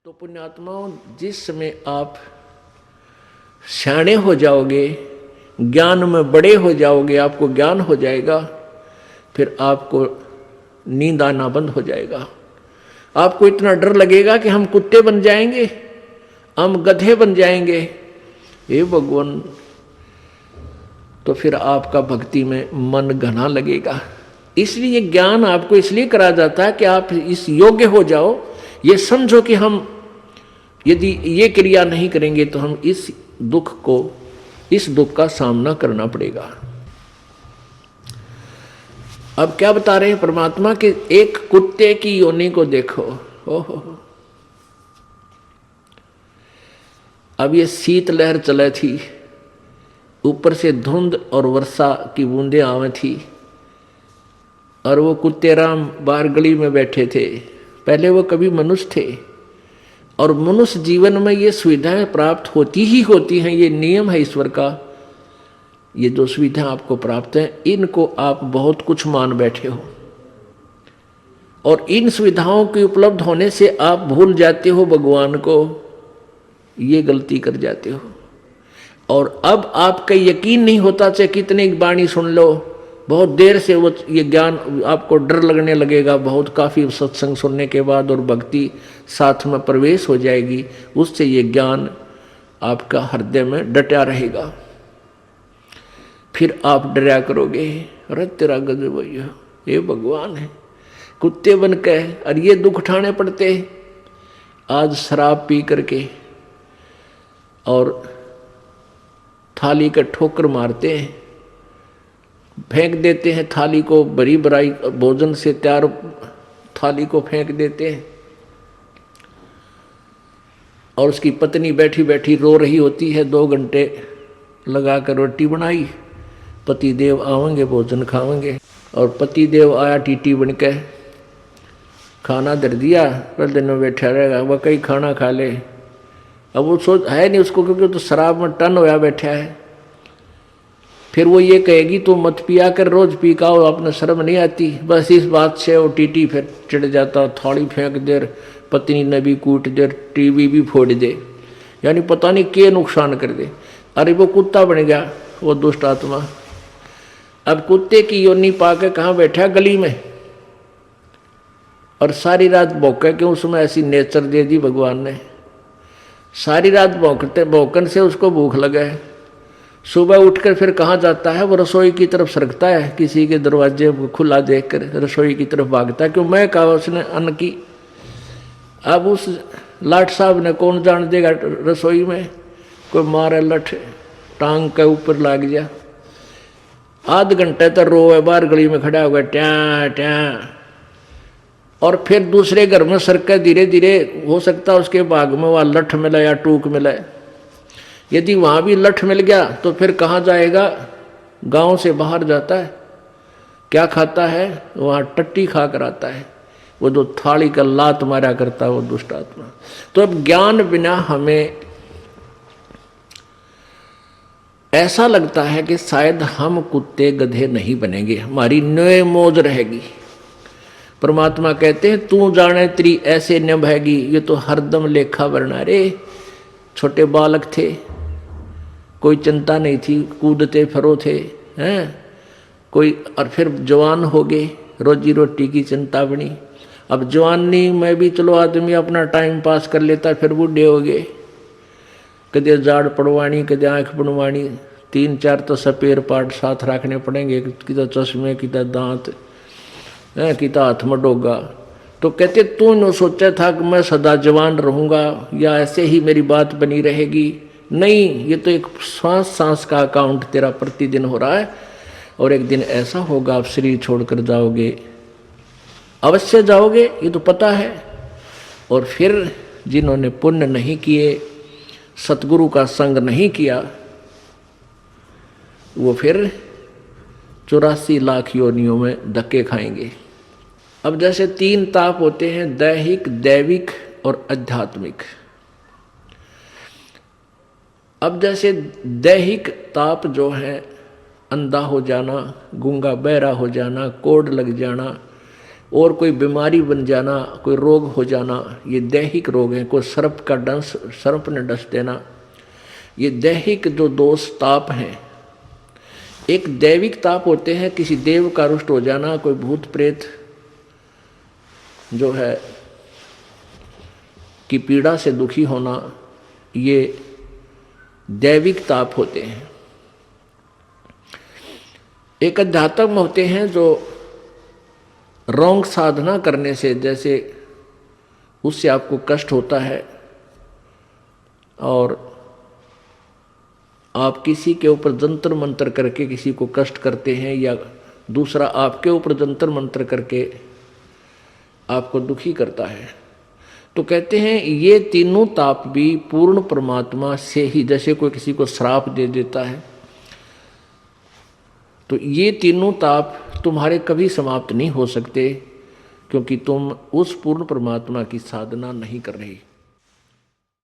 तो पुण्यात्माओं, जिस समय आप सियाणे हो जाओगे, ज्ञान में बड़े हो जाओगे, आपको ज्ञान हो जाएगा, फिर आपको नींद आना बंद हो जाएगा। आपको इतना डर लगेगा कि हम कुत्ते बन जाएंगे, हम गधे बन जाएंगे, हे भगवान। तो फिर आपका भक्ति में मन घना लगेगा। इसलिए ज्ञान आपको इसलिए करा जाता है कि आप इस योग्य हो जाओ, ये समझो कि हम यदि ये क्रिया नहीं करेंगे तो हम इस दुख का सामना करना पड़ेगा। अब क्या बता रहे हैं परमात्मा कि एक कुत्ते की योनि को देखो। ओहो, अब ये शीतलहर चले थी, ऊपर से धुंध और वर्षा की बूंदें आवे थी, और वो कुत्ते राम बाहर गली में बैठे थे। पहले वो कभी मनुष्य थे, और मनुष्य जीवन में ये सुविधाएं प्राप्त होती ही होती हैं, ये नियम है ईश्वर का। ये जो सुविधा आपको प्राप्त है, इनको आप बहुत कुछ मान बैठे हो, और इन सुविधाओं के उपलब्ध होने से आप भूल जाते हो भगवान को, ये गलती कर जाते हो। और अब आपका यकीन नहीं होता, चाहे कितने वाणी सुन लो, बहुत देर से वो ये ज्ञान आपको डर लगने लगेगा। बहुत काफ़ी सत्संग सुनने के बाद और भक्ति साथ में प्रवेश हो जाएगी, उससे ये ज्ञान आपका हृदय में डटा रहेगा। फिर आप डरा करोगे, अरे तेरा गजब भैया, ये भगवान है, कुत्ते बन के और ये दुख उठाने पड़ते। आज शराब पी करके और थाली का ठोकर मारते हैं, फेंक देते हैं थाली को, बड़ी बड़ाई भोजन से तैयार थाली को फेंक देते हैं, और उसकी पत्नी बैठी बैठी रो रही होती है। 2 घंटे लगा कर रोटी बनाई, पति देव आवेंगे भोजन खावेंगे, और पति देव आया टीटी बन के, खाना धर दिया, पर दिन में बैठा रहेगा, वह कहीं खाना खा ले। अब वो सोच है नहीं उसको, क्योंकि तो शराब में टन होया बैठा है। फिर वो ये कहेगी तो मत पिया कर, रोज पी का हो, अपने शर्म नहीं आती। बस इस बात से वो टीटी फिर चिढ़ जाता, थाली फेंक दे, पत्नी ने भी कूट दे, टीवी भी फोड़ दे, यानी पता नहीं क्या नुकसान कर दे। अरे वो कुत्ता बन गया वो दुष्ट आत्मा। अब कुत्ते की योनि पाके कहाँ बैठा, गली में, और सारी रात भौंके, क्यों उसमें ऐसी नेचर दे दी भगवान ने। सारी रात भौंकन से उसको भूख लगा है। सुबह उठकर फिर कहाँ जाता है, वो रसोई की तरफ सरकता है, किसी के दरवाजे को खुला देखकर रसोई की तरफ भागता है, क्यों मैं कहा उसने अन्न की। अब उस लाट साहब ने कौन जान देगा, रसोई में कोई मारे लठ टांग के ऊपर लाग गया। आध घंटे तक रोए, बाहर गली में खड़ा होगा, ट्या ट्या, और फिर दूसरे घर में सरके धीरे धीरे, हो सकता है उसके बाग में वह लठ मिला या टूक मिला। यदि वहाँ भी लठ मिल गया तो फिर कहाँ जाएगा, गांव से बाहर जाता है। क्या खाता है, वहाँ टट्टी खा कर आता है, वो जो थाली का लात मारा करता है वो दुष्ट आत्मा। तो अब ज्ञान बिना हमें ऐसा लगता है कि शायद हम कुत्ते गधे नहीं बनेंगे, हमारी नए मौज रहेगी। परमात्मा कहते हैं तू जाने तेरी ऐसे न बहेगी, ये तो हरदम लेखा वरना रे। छोटे बालक थे, कोई चिंता नहीं थी, कूदते फिरो थे, हैं कोई, और फिर जवान हो गए, रोजी रोटी की चिंता बनी। अब जवानी में भी चलो आदमी अपना टाइम पास कर लेता, फिर बूढ़े हो गए, कदे जाड़ पड़वानी, कदे आँख बनवानी, 3-4 तो सपेर पाट साथ रखने पड़ेंगे, किता चश्मे, किता दांत, किता हाथ में डोगा। तो कहते तू न सोचा था कि मैं सदा जवान रहूँगा या ऐसे ही मेरी बात बनी रहेगी। नहीं, ये तो एक सांस सांस का अकाउंट तेरा प्रतिदिन हो रहा है, और एक दिन ऐसा होगा आप शरीर छोड़कर जाओगे, अवश्य जाओगे, ये तो पता है। और फिर जिन्होंने पुण्य नहीं किए, सतगुरु का संग नहीं किया, वो फिर 84 लाख योनियों में धक्के खाएंगे। अब जैसे 3 ताप होते हैं, दैहिक, दैविक और आध्यात्मिक। अब जैसे दैहिक ताप जो है, अंधा हो जाना, गूंगा बहरा हो जाना, कोढ़ लग जाना, और कोई बीमारी बन जाना, कोई रोग हो जाना, ये दैहिक रोग है। कोई सर्प का डंस, सर्प ने डस देना, ये दैहिक जो दोष ताप हैं। एक दैविक ताप होते हैं, किसी देव का रुष्ट हो जाना, कोई भूत प्रेत जो है की पीड़ा से दुखी होना, ये दैविक ताप होते हैं। एक अध्यात्म होते हैं जो रॉन्ग साधना करने से, जैसे उससे आपको कष्ट होता है और आप किसी के ऊपर जंतर मंत्र करके किसी को कष्ट करते हैं, या दूसरा आपके ऊपर जंतर मंत्र करके आपको दुखी करता है, तो कहते हैं ये तीनों ताप भी पूर्ण परमात्मा से ही, जैसे कोई किसी को श्राप दे देता है, तो ये तीनों ताप तुम्हारे कभी समाप्त नहीं हो सकते, क्योंकि तुम उस पूर्ण परमात्मा की साधना नहीं कर रही।